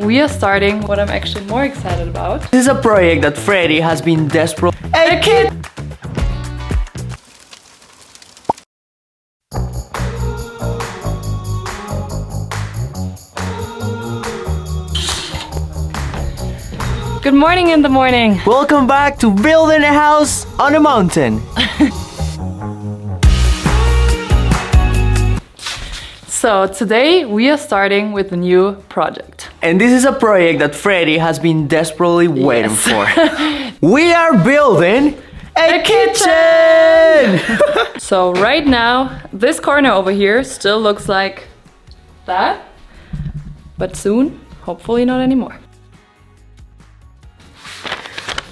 We are starting what I'm actually more excited about. This is a project that Freddy has been desperate. Hey kid! Good morning in the morning. Welcome back to building a house on a mountain. So today we are starting with a new project. And this is a project that Freddy has been desperately waiting for. We are building a kitchen! So right now, this corner over here still looks like that, but soon, hopefully not anymore.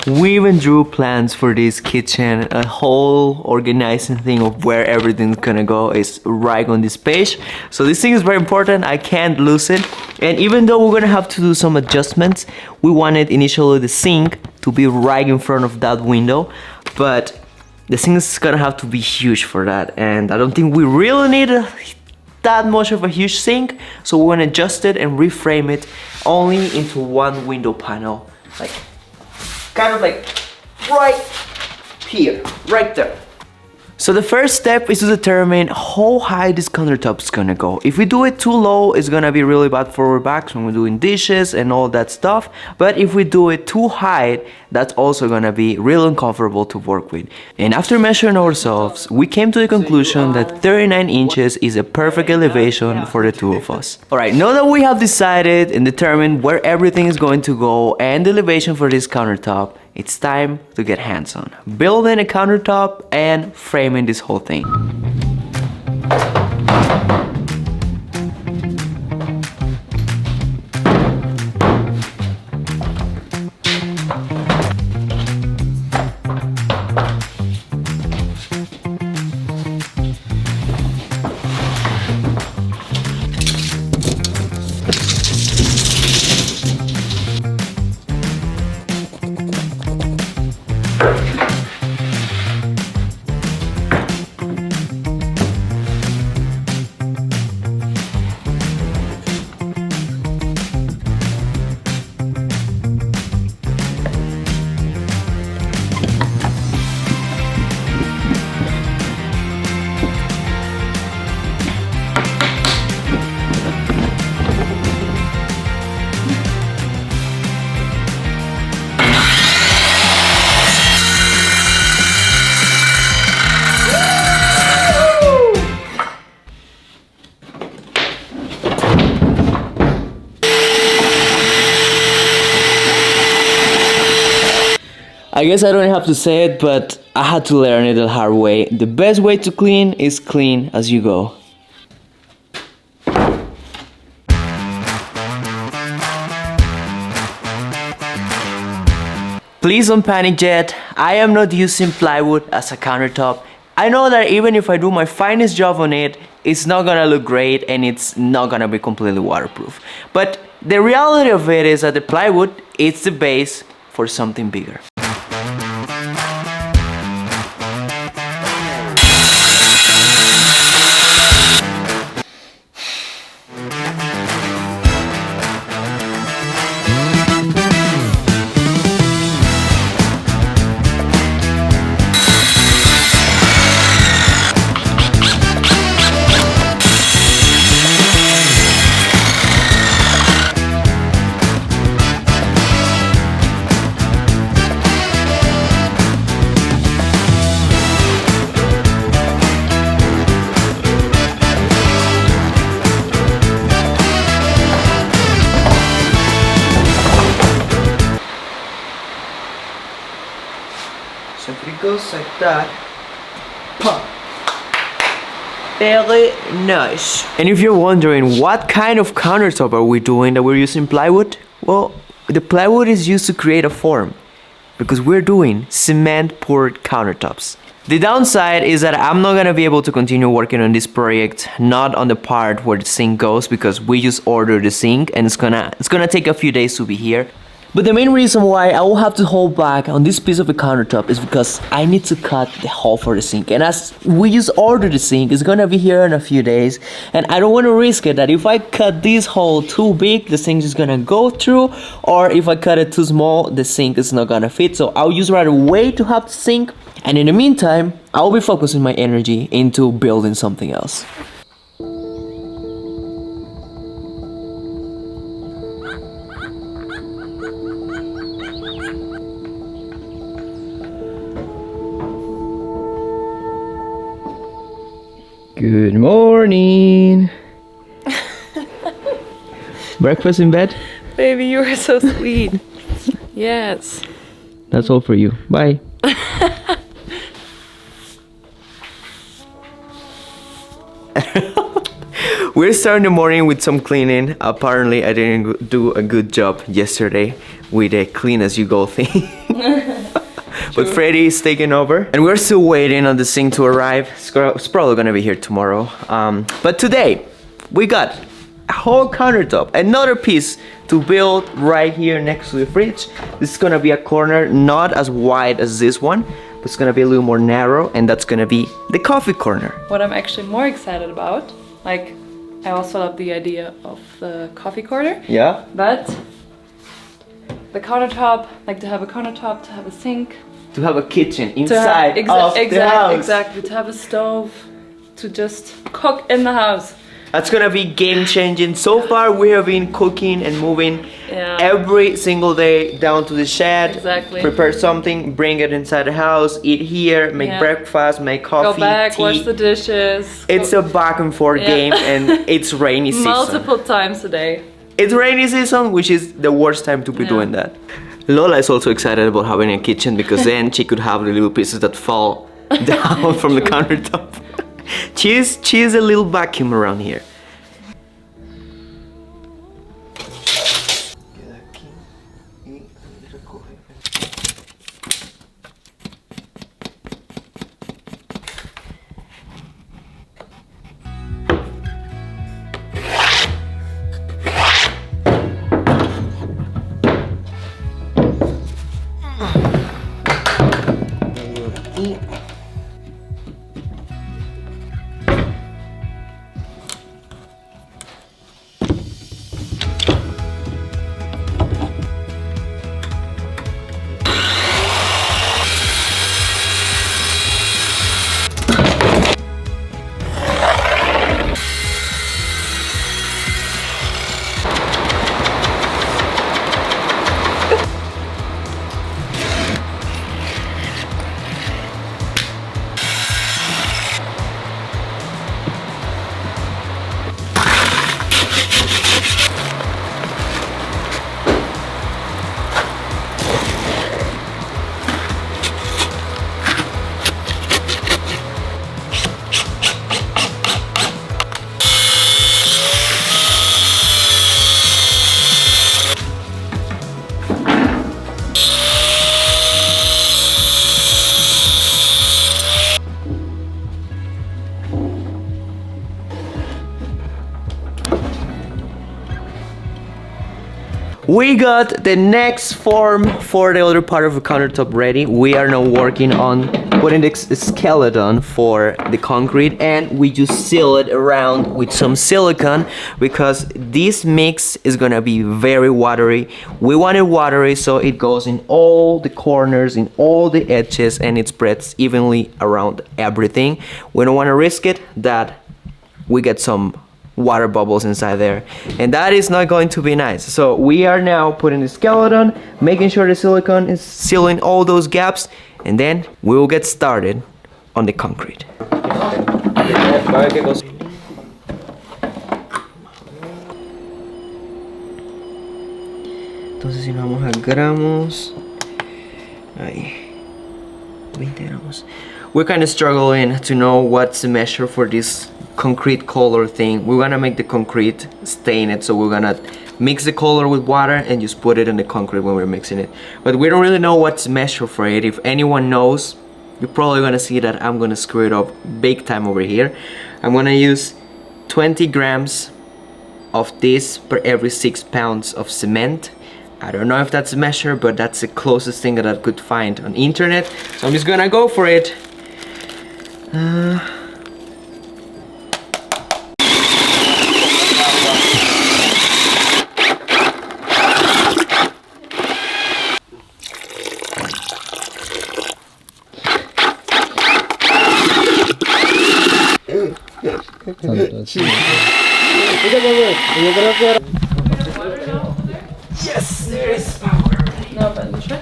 We even drew plans for this kitchen. A whole organizing thing of where everything's gonna go is right on this page. So this thing is very important, I can't lose it. And even though we're gonna have to do some adjustments, we wanted initially the sink to be right in front of that window, but the sink is gonna have to be huge for that, and I don't think we really need that much of a huge sink, so we're gonna adjust it and reframe it only into one window panel, like kind of like right here, right there. So the first step is to determine how high this countertop is gonna go. If we do it too low, it's gonna be really bad for our backs when we're doing dishes and all that stuff. But if we do it too high, that's also gonna be real uncomfortable to work with. And after measuring ourselves, we came to the conclusion that 39 inches is a perfect elevation for the two of us. Alright, now that we have decided and determined where everything is going to go and the elevation for this countertop, it's time to get hands-on, building a countertop and framing this whole thing. I guess I don't have to say it, but I had to learn it the hard way. The best way to clean is clean as you go. Please don't panic yet. I am not using plywood as a countertop. I know that even if I do my finest job on it, it's not gonna look great and it's not gonna be completely waterproof. But the reality of it is that the plywood is the base for something bigger. So if it goes like that, pop. Very nice. And if you're wondering what kind of countertop are we doing that we're using plywood, well, the plywood is used to create a form because we're doing cement poured countertops. The downside is that I'm not gonna be able to continue working on this project, not on the part where the sink goes, because we just ordered the sink and it's gonna take a few days to be here. But the main reason why I will have to hold back on this piece of the countertop is because I need to cut the hole for the sink. And as we just ordered the sink, it's gonna be here in a few days. And I don't want to risk it that if I cut this hole too big, the sink is gonna go through. Or if I cut it too small, the sink is not gonna fit. So I'll just rather wait to have the sink. And in the meantime, I'll be focusing my energy into building something else. Good morning. Breakfast in bed? Baby, you are so sweet. Yes. That's all for you. Bye. We're starting the morning with some cleaning. Apparently, I didn't do a good job yesterday with a clean as you go thing. But Freddy is taking over, and we're still waiting on the sink to arrive. It's probably gonna be here tomorrow. But today, we got a whole countertop, another piece to build right here next to the fridge. This is gonna be a corner not as wide as this one, but it's gonna be a little more narrow, and that's gonna be the coffee corner. What I'm actually more excited about, like, I also love the idea of the coffee corner. Yeah? But the countertop, like to have a countertop, to have a sink. To have a kitchen inside of the house. Exactly, to have a stove, to just cook in the house. That's gonna be game changing. So far we have been cooking and moving every single day down to the shed. Exactly. Prepare something, bring it inside the house, eat here, make breakfast, make coffee, go back, tea. wash the dishes. It's a back and forth game, and it's rainy season. Multiple times a day. It's rainy season, which is the worst time to be doing that. Lola is also excited about having a kitchen because then she could have the little pieces that fall down from the countertop. She's a little vacuum around here. We got the next form for the other part of the countertop ready. We are now working on putting the skeleton for the concrete, and we just seal it around with some silicone because this mix is gonna be very watery. We want it watery so it goes in all the corners, in all the edges, and it spreads evenly around everything. We don't wanna risk it that we get some water bubbles inside there, and that is not going to be nice. So we are now putting the skeleton, making sure the silicone is sealing all those gaps, and then we will get started on the concrete. Entonces si nos vamos a gramos, ahí, 20 gramos. We're kind of struggling to know what's the measure for this concrete color thing. We want to make the concrete stain it, so we're gonna mix the color with water and just put it in the concrete when we're mixing it. But we don't really know what's the measure for it. If anyone knows, you're probably gonna see that I'm gonna screw it up big time over here. I'm gonna use 20 grams of this per every 6 pounds of cement. I don't know if that's a measure, but that's the closest thing that I could find on internet. So I'm just gonna go for it. Yes, there is power. No, but you try.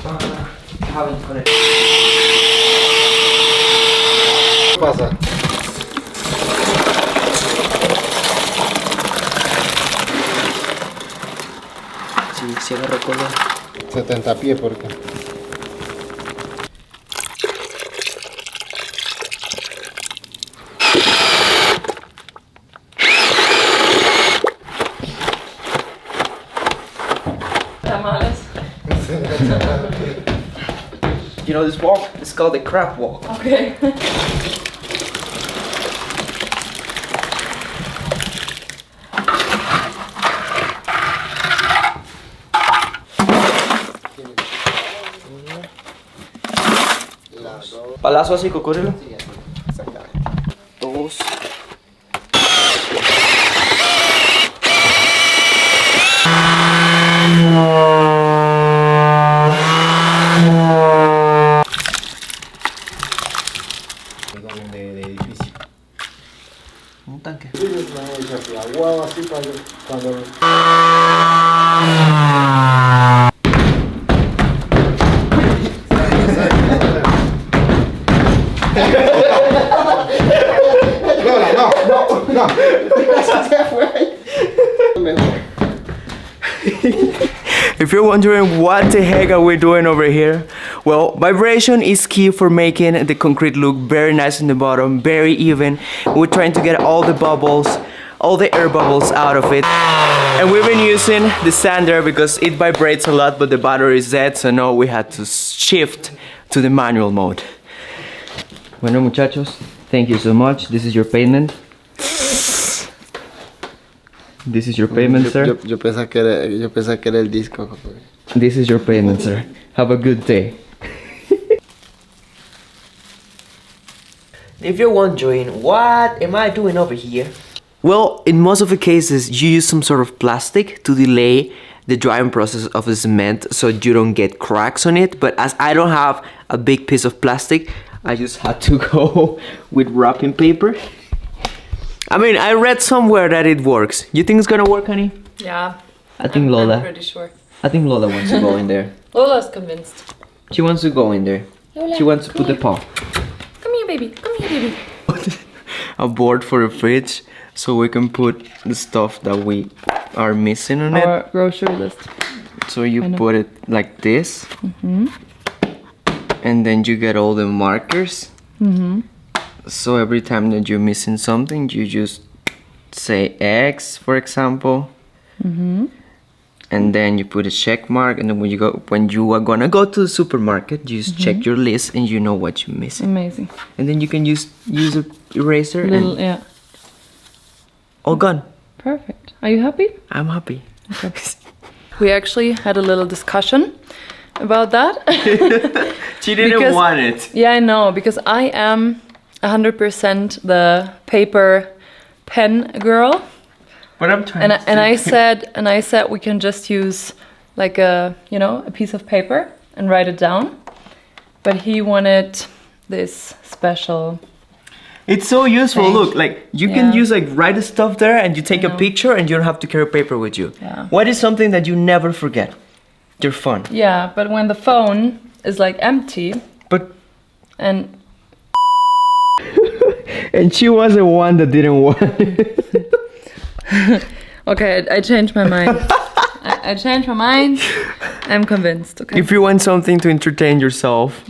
I haven't put it. Pasa. Sí, sí agarró color. 70 pies porque. Tamales. You know this walk? It's called the crab walk. Okay. Palazo así, cocodrilo. Dos. De edificio. Un tanque. Aguado así cuando no. If you're wondering what the heck are we doing over here, well, vibration is key for making the concrete look very nice in the bottom, very even. We're trying to get all the bubbles, all the air bubbles out of it. And we've been using the sander because it vibrates a lot, but the battery is dead, so now we had to shift to the manual mode. Bueno, muchachos, thank you so much. This is your payment. This is your payment, sir. Yo pensaba que era el disco. This is your payment, sir. Have a good day. If you're wondering, what am I doing over here? Well, in most of the cases, you use some sort of plastic to delay the drying process of the cement so you don't get cracks on it. But as I don't have a big piece of plastic, I just had to go with wrapping paper. I mean, I read somewhere that it works. You think it's gonna work, honey? Yeah. I think Lola. I'm pretty sure. I think Lola wants to go in there. Lola's convinced. She wants to go in there. Lola, She wants to put the paw. Come here, baby. Come here, baby. A board for the fridge so we can put the stuff that we are missing on it. Our grocery list. So you put it like this. And then you get all the markers. So every time that you're missing something, you just say X, for example. And then you put a check mark, and then when you are gonna go to the supermarket, you just check your list and you know what you're missing. Amazing. And then you can use a eraser Little, and yeah. all gone. Perfect. Are you happy? I'm happy. We actually had a little discussion about that. She didn't Because- want it. Yeah, I know, because I am 100% the paper pen girl. But I'm trying And I said we can just use like a piece of paper and write it down. But he wanted this special. It's so useful. Thank Look, like you can Yeah. use like write the stuff there and you take a know. picture and you don't have to carry paper with you. Yeah. What is something that you never forget? Your phone. Yeah, but when the phone is like empty But and and she was the one that didn't want it. okay, I changed my mind. I changed my mind. I'm convinced. Okay. If you want something to entertain yourself,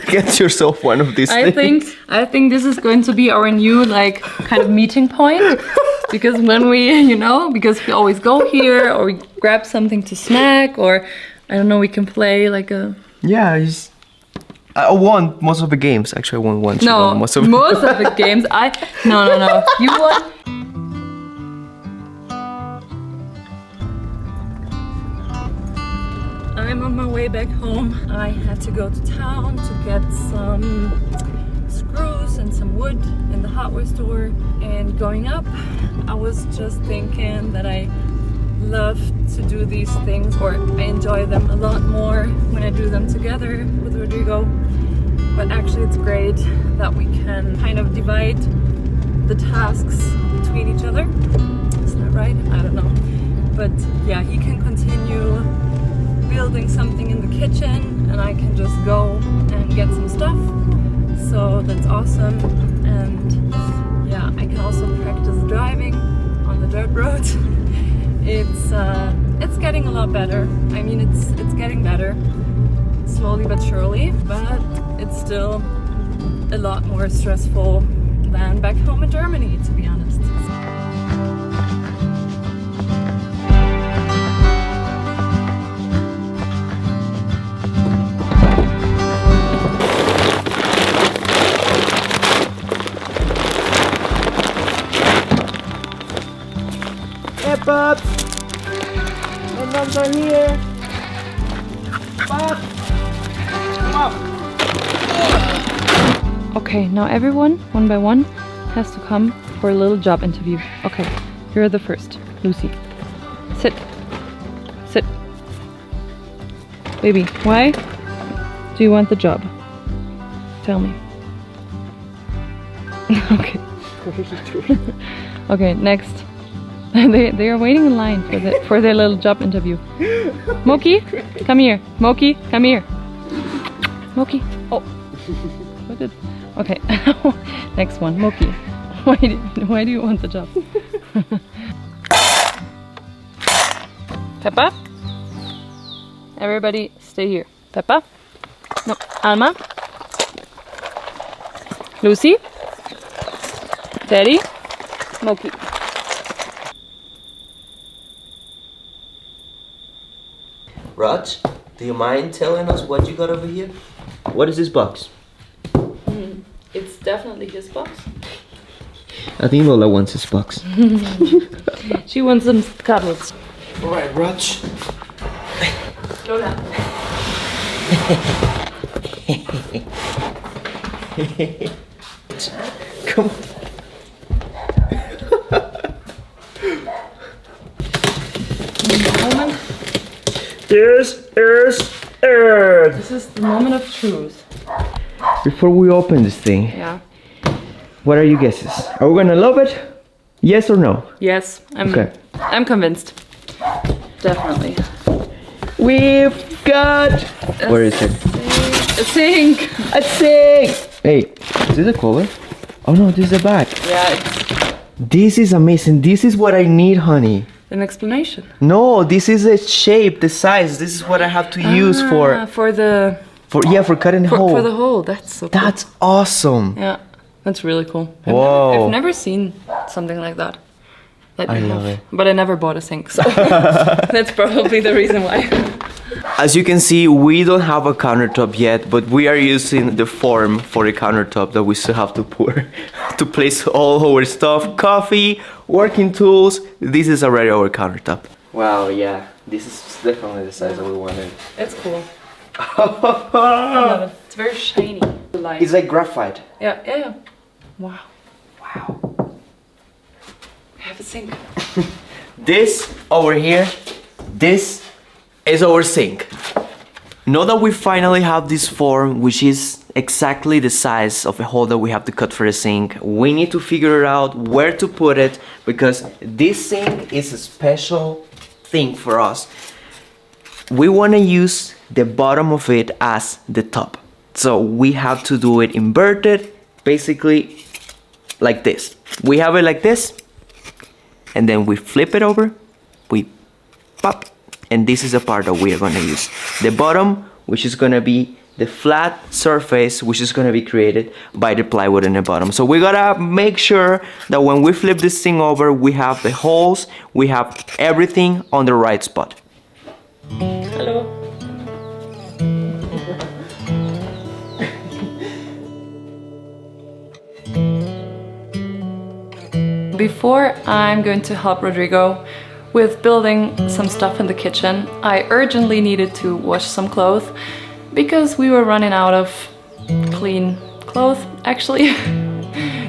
get yourself one of these I things. think this is going to be our new like kind of meeting point because when we because we always go here or we grab something to snack or I don't know, we can play like a Yeah, I won most of the games. Actually, I won once. You no won most of the games. No. You won. I'm on my way back home. I had to go to town to get some screws and some wood in the hardware store. And going up, I was just thinking that I love to do these things, or I enjoy them a lot more when I do them together with Rodrigo. But actually it's great that we can kind of divide the tasks between each other. Is that right? I don't know. But yeah, he can continue building something in the kitchen and I can just go and get some stuff. So that's awesome. And yeah, I can also practice driving on the dirt road. It's getting a lot better. I mean, it's getting better, slowly but surely, but it's still a lot more stressful than back home in Germany, to be honest. Hey, pups! My dogs are here! Pups! Come up! Okay, now everyone, one by one, has to come for a little job interview. Okay, you're the first. Lucy. Sit. Sit. Baby, why do you want the job? Tell me. Okay. Okay, next. They are waiting in line for their little job interview. Moki, come here. Moki, come here. Moki. Oh. What did? Okay. Next one. Moki. Why do you want the job? Peppa. Everybody stay here. Peppa. No. Alma. Lucy. Teddy. Moki. Raj, do you mind telling us what you got over here? What is this box? It's definitely his box. I think Lola wants his box. She wants some cuddles. Alright, Raj. Lola. Come on. Moment. This is it! This is the moment of truth. Before we open this thing, Yeah. what are your guesses? Are we gonna love it? Yes or no? Yes, Okay. I'm convinced. Definitely. We've got... Where is it? A sink. A sink! Hey, is this a cover? Oh no, this is a bag. Yeah, it's This is amazing. This is what I need, honey. an explanation. No, this is the shape, the size. This is what I have to use for cutting the hole. For the hole. That's so cool. That's awesome. Yeah, that's really cool. Whoa. I've never seen something like that. I love it. But I never bought a sink, so that's probably the reason why. As you can see, we don't have a countertop yet, but we are using the form for a countertop that we still have to pour to place all our stuff, coffee, working tools. This is already our countertop. Wow, yeah, this is definitely the size that we wanted. It's cool. I love it. It's very shiny. It's like graphite. Yeah. Wow. I have a sink. This over here, this is our sink. Now that we finally have this form, which is exactly the size of a hole that we have to cut for a sink, we need to figure out where to put it, because this sink is a special thing for us. We want to use the bottom of it as the top. So we have to do it inverted, basically like this. We have it like this, and then we flip it over, we pop, and this is the part that we are going to use. The bottom, which is going to be the flat surface, which is going to be created by the plywood in the bottom. So we gotta make sure that when we flip this thing over, we have the holes, we have everything on the right spot. Hello. Before I'm going to help Rodrigo with building some stuff in the kitchen, I urgently needed to wash some clothes because we were running out of clean clothes, actually,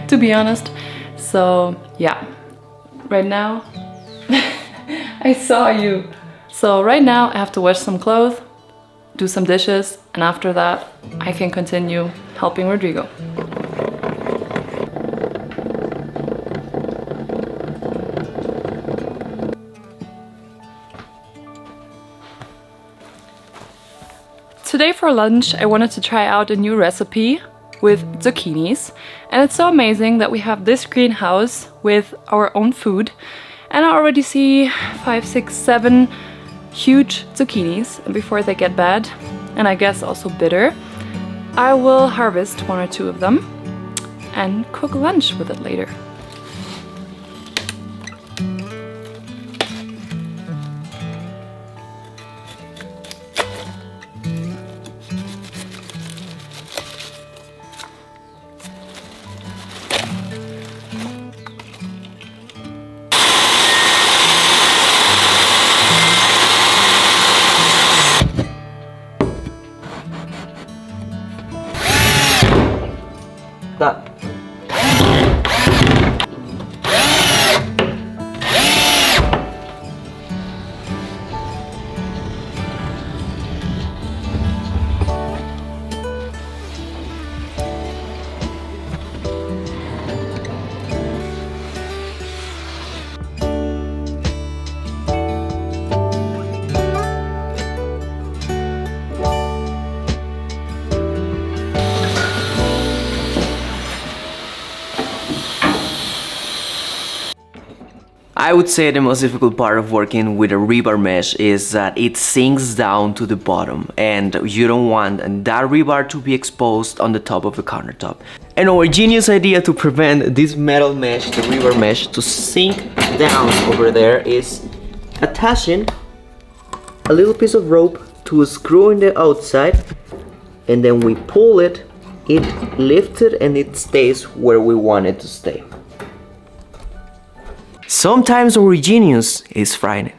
to be honest. So yeah, right now, I saw you. So right now I have to wash some clothes, do some dishes, and after that I can continue helping Rodrigo. Today for lunch I wanted to try out a new recipe with zucchinis, and it's so amazing that we have this greenhouse with our own food, and I already see 5, 6, 7 huge zucchinis before they get bad, and I guess also bitter. I will harvest 1 or 2 of them and cook lunch with it later. That. I would say the most difficult part of working with a rebar mesh is that it sinks down to the bottom, and you don't want that rebar to be exposed on the top of the countertop. And our genius idea to prevent this metal mesh, the rebar mesh, to sink down over there is attaching a little piece of rope to a screw in the outside, and then we pull it, it lifts it, and it stays where we want it to stay. Sometimes our genius is frightening.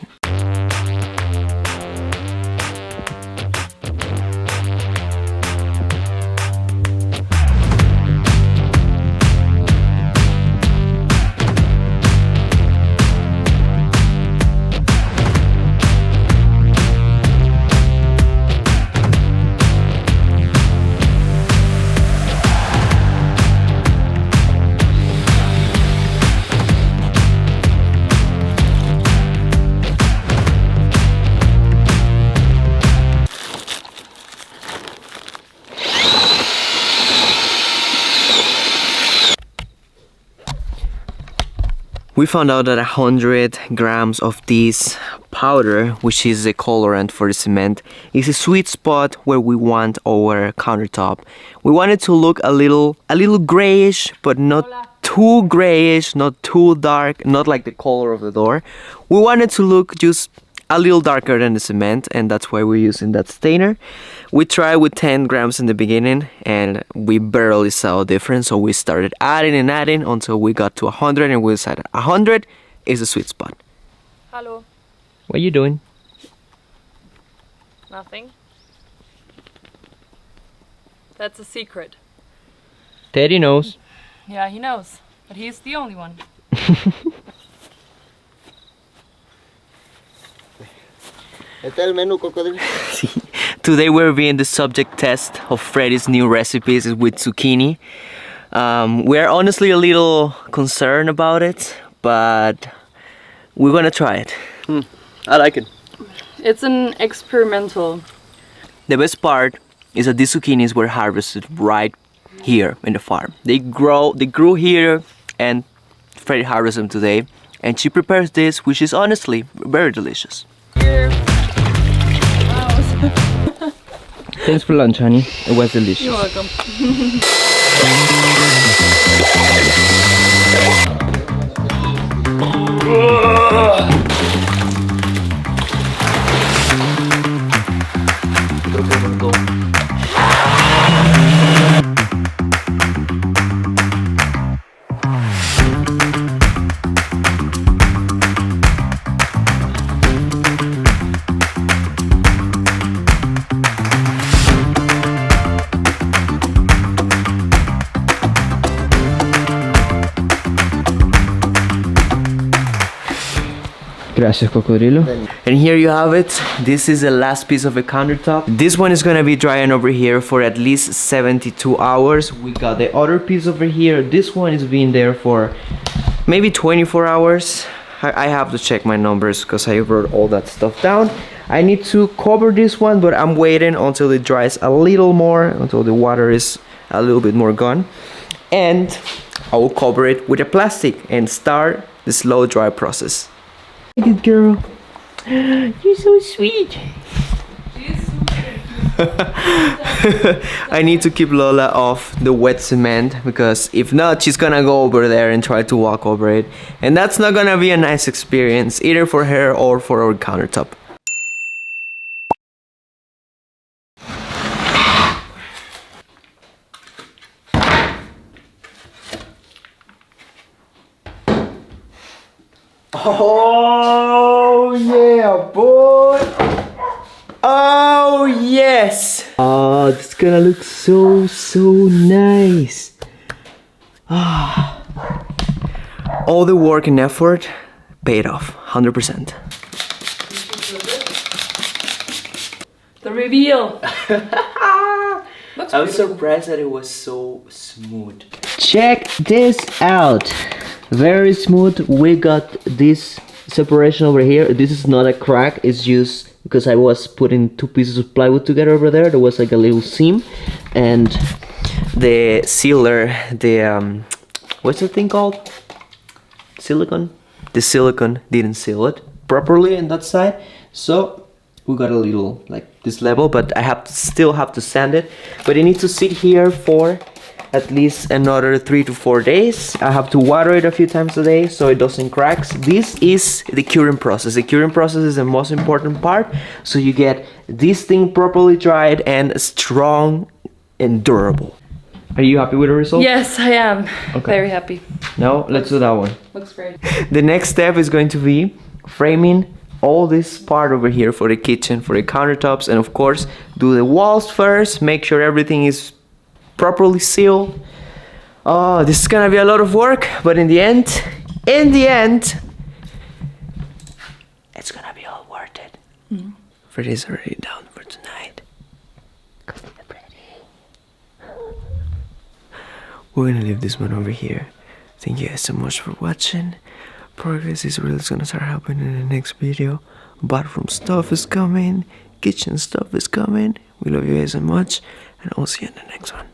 We found out that 100 grams of this powder, which is the colorant for the cement, is a sweet spot where we want our countertop. We want it to look a little grayish, but not too grayish, not too dark, not like the color of the door. We want it to look just a little darker than the cement, and that's why we're using that stainer. We tried with 10 grams in the beginning and we barely saw a difference, so we started adding and adding until we got to 100, and we decided 100 is a sweet spot. Hello. What are you doing? Nothing. That's a secret. Teddy knows. Yeah, he knows, but he's the only one. Este es el menú, cocodrilo. Today we're being the subject test of Freddy's new recipes with zucchini. We're honestly a little concerned about it, but we're gonna try it. I like it. It's an experimental. The best part is that these zucchinis were harvested right here in the farm. They grew here, and Freddy harvested them today, and she prepares this, which is honestly very delicious. Thanks for lunch, honey. It was delicious. You're welcome. Gracias, cocodrilo. And here you have it. This is the last piece of the countertop. This one is gonna be drying over here for at least 72 hours. We got the other piece over here. This one is being there for maybe 24 hours. I have to check my numbers because I wrote all that stuff down. I need to cover this one, but I'm waiting until it dries a little more, until the water is a little bit more gone. And I will cover it with a plastic and start the slow dry process. Good girl. You're so sweet. I need to keep Lola off the wet cement because if not, she's gonna go over there and try to walk over it. And that's not gonna be a nice experience either for her or for our countertop. Oh yeah, boy! Oh yes! Oh, this is gonna look so nice. Ah, all the work and effort paid off, 100%. The reveal. Looks I was beautiful. surprised that it was so smooth. Check this out. Very smooth. We got this separation over here. This is not a crack, it's just because I was putting two pieces of plywood together over there. There was like a little seam, and The sealer, the what's the thing called? Silicone? The silicone didn't seal it properly on that side, so we got a little like this level, but I still have to sand it. But it needs to sit here for at least another 3 to 4 days. I have to water it a few times a day so it doesn't crack. This is the curing process. The curing process is the most important part, so you get this thing properly dried and strong and durable. Are you happy with the result? Yes, I am. Okay. Very happy. Now let's do that one. Looks great. The next step is going to be framing all this part over here for the kitchen, for the countertops, and of course do the walls first, make sure everything is properly sealed. Oh, this is gonna be a lot of work, but in the end, it's gonna be all worth it. Freddy's already down for tonight. We're gonna leave this one over here. Thank you guys so much for watching. Progress is really gonna start happening in the next video. Bathroom stuff is coming, kitchen stuff is coming. We love you guys so much, and I'll see you in the next one.